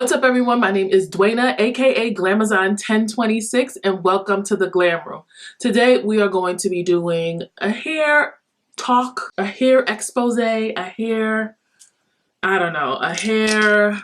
What's up everyone, my name is Dwayna aka Glamazon1026 and welcome to the Glam Room. Today we are going to be doing a hair talk, a hair expose, a hair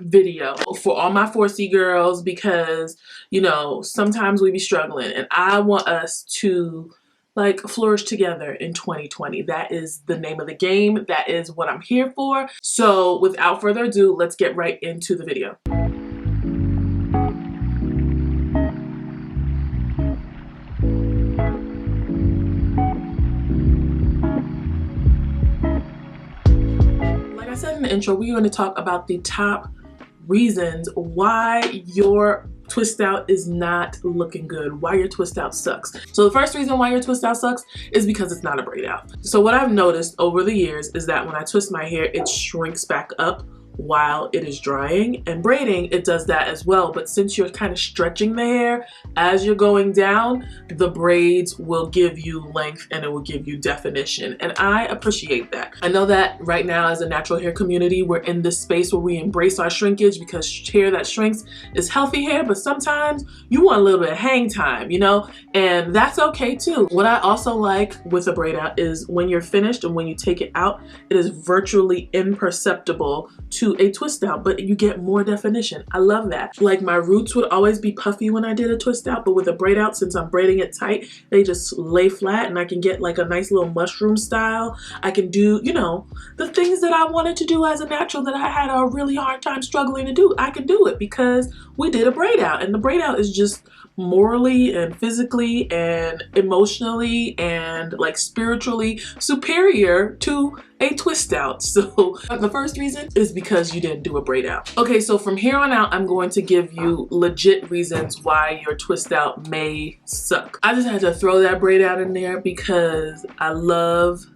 video for all my 4C girls because, you know, sometimes we be struggling and I want us to like flourish together in 2020. That is the name of the game. That is what I'm here for. So without further ado, let's get right into the video. Like I said in the intro, we're going to talk about the top reasons why your twist out is not looking good, why your twist out sucks. So the first reason why your twist out sucks is because it's not a braid out. So what I've noticed over the years is that when I twist my hair, it shrinks back up while it is drying, and braiding it does that as well, but since you're kind of stretching the hair as you're going down, the braids will give you length and it will give you definition, and I appreciate that. I know that right now as a natural hair community we're in this space where we embrace our shrinkage because hair that shrinks is healthy hair, but sometimes you want a little bit of hang time, you know, and that's okay too. What I also like with a braid out is when you're finished and when you take it out, it is virtually imperceptible to a twist out, but you get more definition. I love that. Like my roots would always be puffy when I did a twist out, but with a braid out, since I'm braiding it tight, they just lay flat and I can get like a nice little mushroom style. I can do, you know, the things that I wanted to do as a natural that I had a really hard time struggling to do. I can do it because we did a braid out, and the braid out is just morally and physically and emotionally and like spiritually superior to a twist out. So the first reason is because you didn't do a braid out. Okay, so from here on out, I'm going to give you legit reasons why your twist out may suck. I just had to throw that braid out in there because I love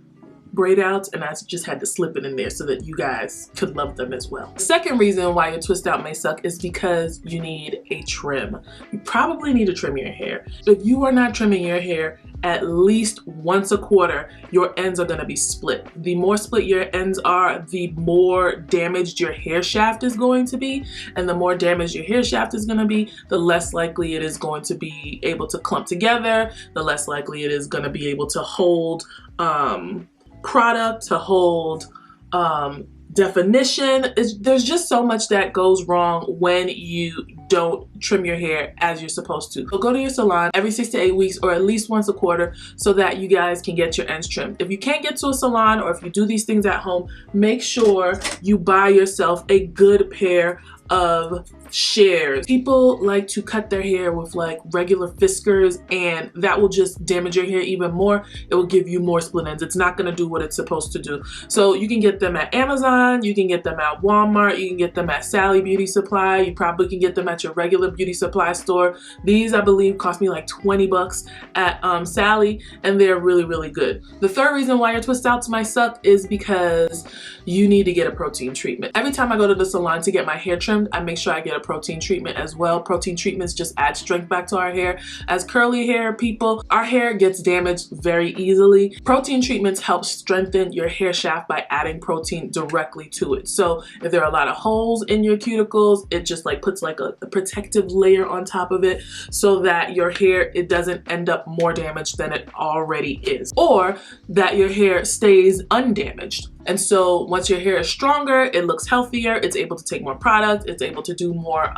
braid outs and I just had to slip it in there so that you guys could love them as well. The second reason why your twist out may suck is because you need a trim. You probably need to trim your hair. If you are not trimming your hair at least once a quarter, your ends are going to be split. The more split your ends are, the more damaged your hair shaft is going to be, and the more damaged your hair shaft is going to be, the less likely it is going to be able to clump together, the less likely it is going to be able to hold product, to hold definition. There's just so much that goes wrong when you don't trim your hair as you're supposed to. So go to your salon every 6 to 8 weeks or at least once a quarter so that you guys can get your ends trimmed. If you can't get to a salon or if you do these things at home, make sure you buy yourself a good pair of shears. People like to cut their hair with like regular fiskars, and that will just damage your hair even more. It will give you more split ends. It's not going to do what it's supposed to do. So you can get them at Amazon, you can get them at Walmart, you can get them at Sally Beauty Supply, you probably can get them at your regular beauty supply store. These I believe cost me like 20 bucks at Sally, and they're really, really good. The third reason why your twist outs might suck is because you need to get a protein treatment. Every time I go to the salon to get my hair trimmed, I make sure I get a protein treatment as well. Protein treatments just add strength back to our hair. As curly hair people, our hair gets damaged very easily. Protein treatments help strengthen your hair shaft by adding protein directly to it. So if there are a lot of holes in your cuticles, it just like puts like a protective layer on top of it so that your hair, it doesn't end up more damaged than it already is, or that your hair stays undamaged. And so once your hair is stronger, it looks healthier, it's able to take more product, it's able to do more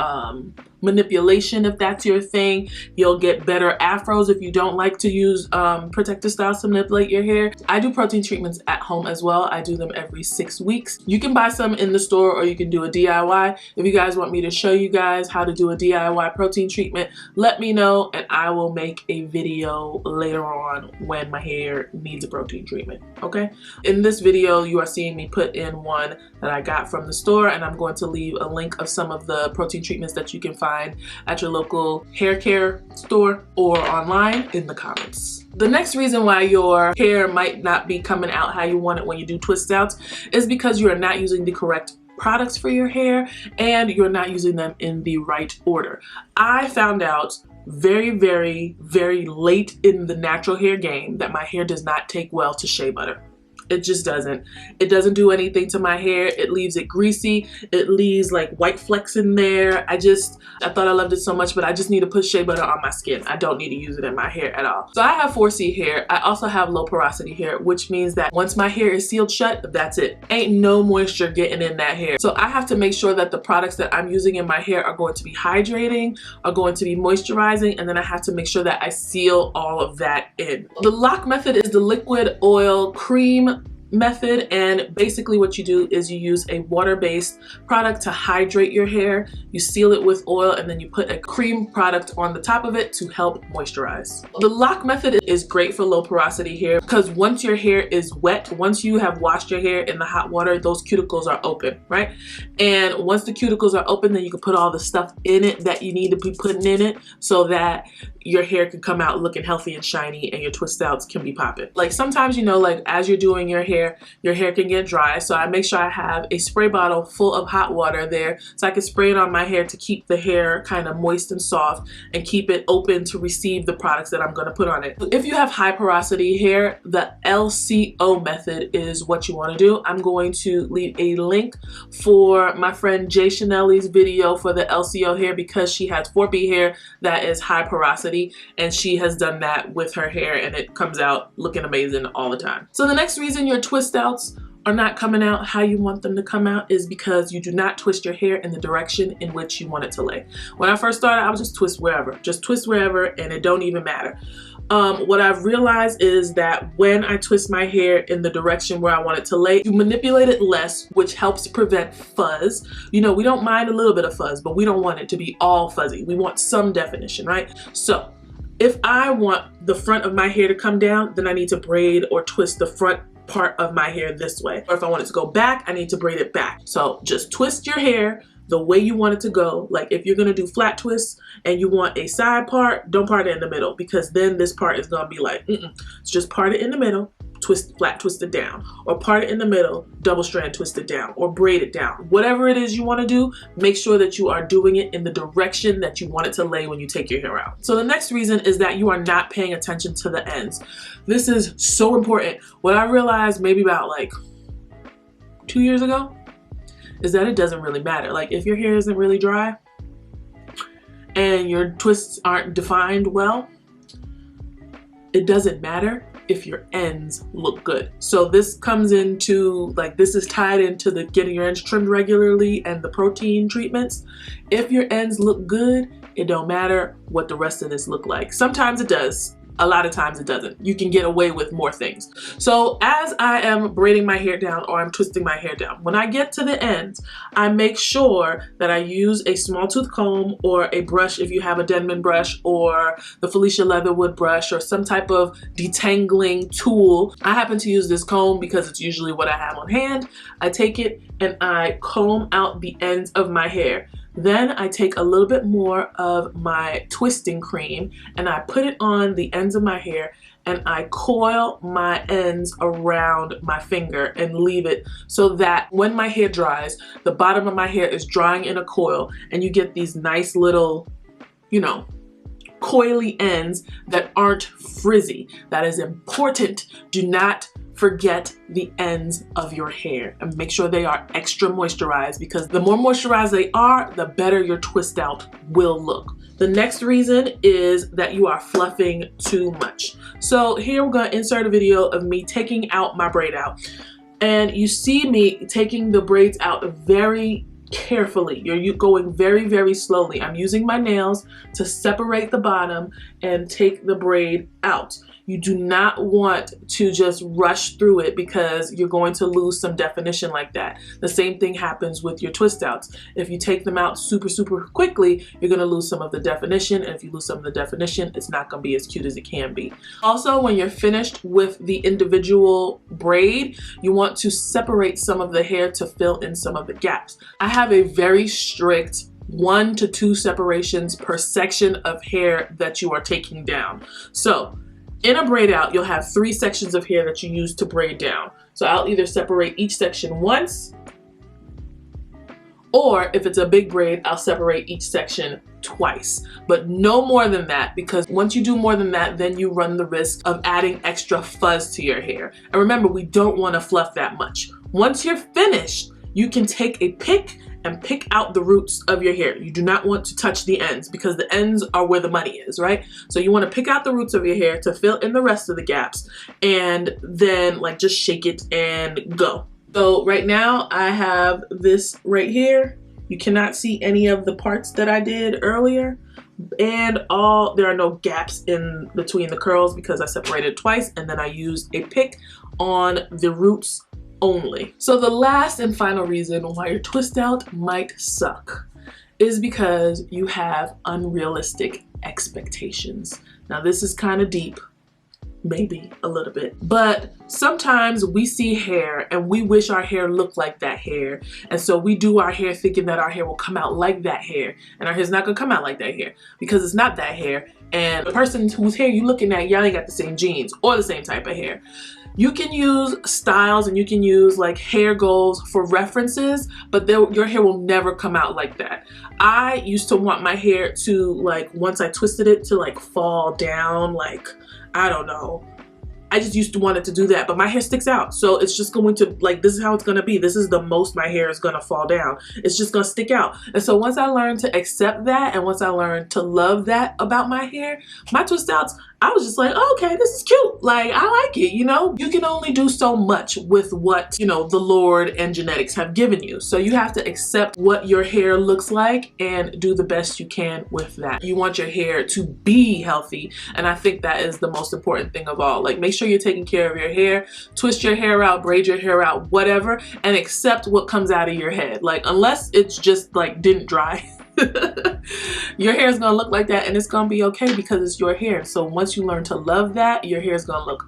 manipulation if that's your thing. You'll get better afros if you don't like to use protective styles to manipulate your hair. I do protein treatments at home as well. I do them every 6 weeks. You can buy some in the store or you can do a DIY. If you guys want me to show you guys how to do a DIY protein treatment, let me know and I will make a video later on when my hair needs a protein treatment, okay? In this video, you are seeing me put in one that I got from the store, and I'm going to leave a link of some of the protein treatments that you can find at your local hair care store or online in the comments. The next reason why your hair might not be coming out how you want it when you do twist outs is because you are not using the correct products for your hair and you're not using them in the right order. I found out very, very, very late in the natural hair game that my hair does not take well to shea butter. It just doesn't. It doesn't do anything to my hair. It leaves it greasy. It leaves like white flecks in there. I thought I loved it so much, but I just need to put shea butter on my skin. I don't need to use it in my hair at all. So I have 4C hair. I also have low porosity hair, which means that once my hair is sealed shut, that's it. Ain't no moisture getting in that hair. So I have to make sure that the products that I'm using in my hair are going to be hydrating, are going to be moisturizing, and then I have to make sure that I seal all of that in. The lock method is the liquid oil cream method, and basically what you do is you use a water-based product to hydrate your hair, you seal it with oil, and then you put a cream product on the top of it to help moisturize. The lock method is great for low porosity hair because once your hair is wet, once you have washed your hair in the hot water, those cuticles are open, right? And once the cuticles are open, then you can put all the stuff in it that you need to be putting in it so that your hair can come out looking healthy and shiny and your twist outs can be popping. Like sometimes, you know, like as you're doing your hair can get dry. So I make sure I have a spray bottle full of hot water there so I can spray it on my hair to keep the hair kind of moist and soft and keep it open to receive the products that I'm going to put on it. If you have high porosity hair, the LCO method is what you want to do. I'm going to leave a link for my friend Jay Chanelli's video for the LCO hair because she has 4B hair that is high porosity, and she has done that with her hair and it comes out looking amazing all the time. So the next reason your twist outs are not coming out how you want them to come out is because you do not twist your hair in the direction in which you want it to lay. When I first started, I would just twist wherever and it don't even matter. What I've realized is that when I twist my hair in the direction where I want it to lay, you manipulate it less, which helps prevent fuzz. You know, we don't mind a little bit of fuzz, but we don't want it to be all fuzzy. We want some definition, right? So if I want the front of my hair to come down, then I need to braid or twist the front part of my hair this way. Or if I want it to go back, I need to braid it back. So just twist your hair the way you want it to go. Like if you're gonna do flat twists and you want a side part, don't part it in the middle because then this part is gonna be like, It's just part it in the middle, twist, flat twist it down, or part it in the middle, double strand twist it down, or braid it down. Whatever it is you wanna do, make sure that you are doing it in the direction that you want it to lay when you take your hair out. So the next reason is that you are not paying attention to the ends. This is so important. What I realized maybe about like 2 years ago is that it doesn't really matter. Like if your hair isn't really dry and your twists aren't defined well, it doesn't matter if your ends look good. So this comes into, like, this is tied into the getting your ends trimmed regularly and the protein treatments. If your ends look good, it don't matter what the rest of this look like. Sometimes it does. A lot of times it doesn't. You can get away with more things. So as I am braiding my hair down or I'm twisting my hair down, when I get to the ends, I make sure that I use a small tooth comb or a brush if you have a Denman brush or the Felicia Leatherwood brush or some type of detangling tool. I happen to use this comb because it's usually what I have on hand. I take it and I comb out the ends of my hair. Then I take a little bit more of my twisting cream and I put it on the ends of my hair and I coil my ends around my finger and leave it so that when my hair dries, the bottom of my hair is drying in a coil and you get these nice little, you know, coily ends that aren't frizzy. That is important. Do not forget the ends of your hair and make sure they are extra moisturized because the more moisturized they are, the better your twist out will look. The next reason is that you are fluffing too much. So here we're going to insert a video of me taking out my braid out. And you see me taking the braids out very carefully. You're going very, very slowly. I'm using my nails to separate the bottom and take the braid out. You do not want to just rush through it because you're going to lose some definition like that. The same thing happens with your twist outs. If you take them out super, super quickly, you're going to lose some of the definition. And if you lose some of the definition, it's not going to be as cute as it can be. Also, when you're finished with the individual braid, you want to separate some of the hair to fill in some of the gaps. I have a very strict 1 to 2 separations per section of hair that you are taking down. So in a braid out, you'll have 3 sections of hair that you use to braid down. So I'll either separate each section once Or if it's a big braid, I'll separate each section twice, but no more than that, because once you do more than that, then you run the risk of adding extra fuzz to your hair. And remember, we don't want to fluff that much. Once you're finished, you can take a pick and pick out the roots of your hair. You do not want to touch the ends, because the ends are where the money is, right? So you want to pick out the roots of your hair to fill in the rest of the gaps, and then like just shake it and go. So right now I have this right here. You cannot see any of the parts that I did earlier, and there are no gaps in between the curls because I separated twice, and then I used a pick on the roots only. So the last and final reason why your twist out might suck is because you have unrealistic expectations. Now this is kind of deep, maybe a little bit, but sometimes we see hair and we wish our hair looked like that hair, and so we do our hair thinking that our hair will come out like that hair, and our hair's not gonna come out like that hair because it's not that hair, and the person whose hair you looking at, y'all ain't got the same genes or the same type of hair. You can use styles and you can use like hair goals for references, but your hair will never come out like that. I used to want my hair to, like, once I twisted it, to like fall down, like, I don't know. I just used to want it to do that, but my hair sticks out. So it's just going to, like, this is how it's gonna be. This is the most my hair is gonna fall down. It's just gonna stick out. And so once I learned to accept that, and once I learned to love that about my hair, my twist outs, I was just like, oh, okay, this is cute. Like, I like it, you know? You can only do so much with what, you know, the Lord and genetics have given you. So you have to accept what your hair looks like and do the best you can with that. You want your hair to be healthy, and I think that is the most important thing of all. Like, make sure you're taking care of your hair, twist your hair out, braid your hair out, whatever, and accept what comes out of your head. Like, unless it's just like didn't dry. Your hair is gonna look like that, and it's gonna be okay because it's your hair. So once you learn to love that, your hair is gonna look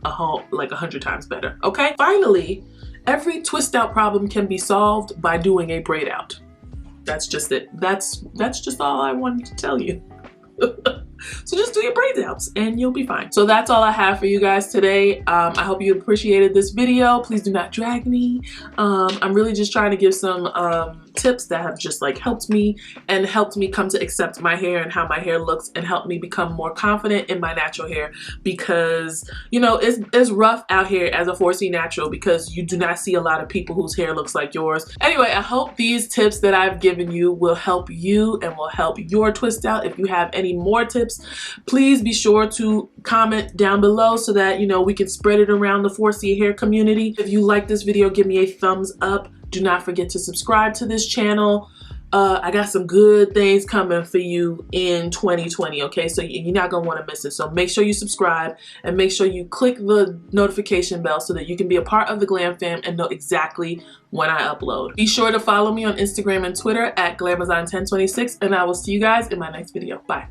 like 100 times better. Okay. Finally, every twist out problem can be solved by doing a braid out. That's just it. That's just all I wanted to tell you. So just do your braids outs and you'll be fine. So that's all I have for you guys today. I hope you appreciated this video. Please do not drag me. I'm really just trying to give some tips that have just like helped me come to accept my hair and how my hair looks, and help me become more confident in my natural hair, because you know it's rough out here as a 4C natural because you do not see a lot of people whose hair looks like yours. Anyway, I hope these tips that I've given you will help you and will help your twist out. If you have any more tips, please be sure to comment down below so that, you know, we can spread it around the 4C hair community. If you like this video, give me a thumbs up. Do not forget to subscribe to this channel. I got some good things coming for you in 2020, okay? So you're not gonna wanna miss it. So make sure you subscribe and make sure you click the notification bell so that you can be a part of the Glam Fam and know exactly when I upload. Be sure to follow me on Instagram and Twitter at Glamazon1026, and I will see you guys in my next video. Bye.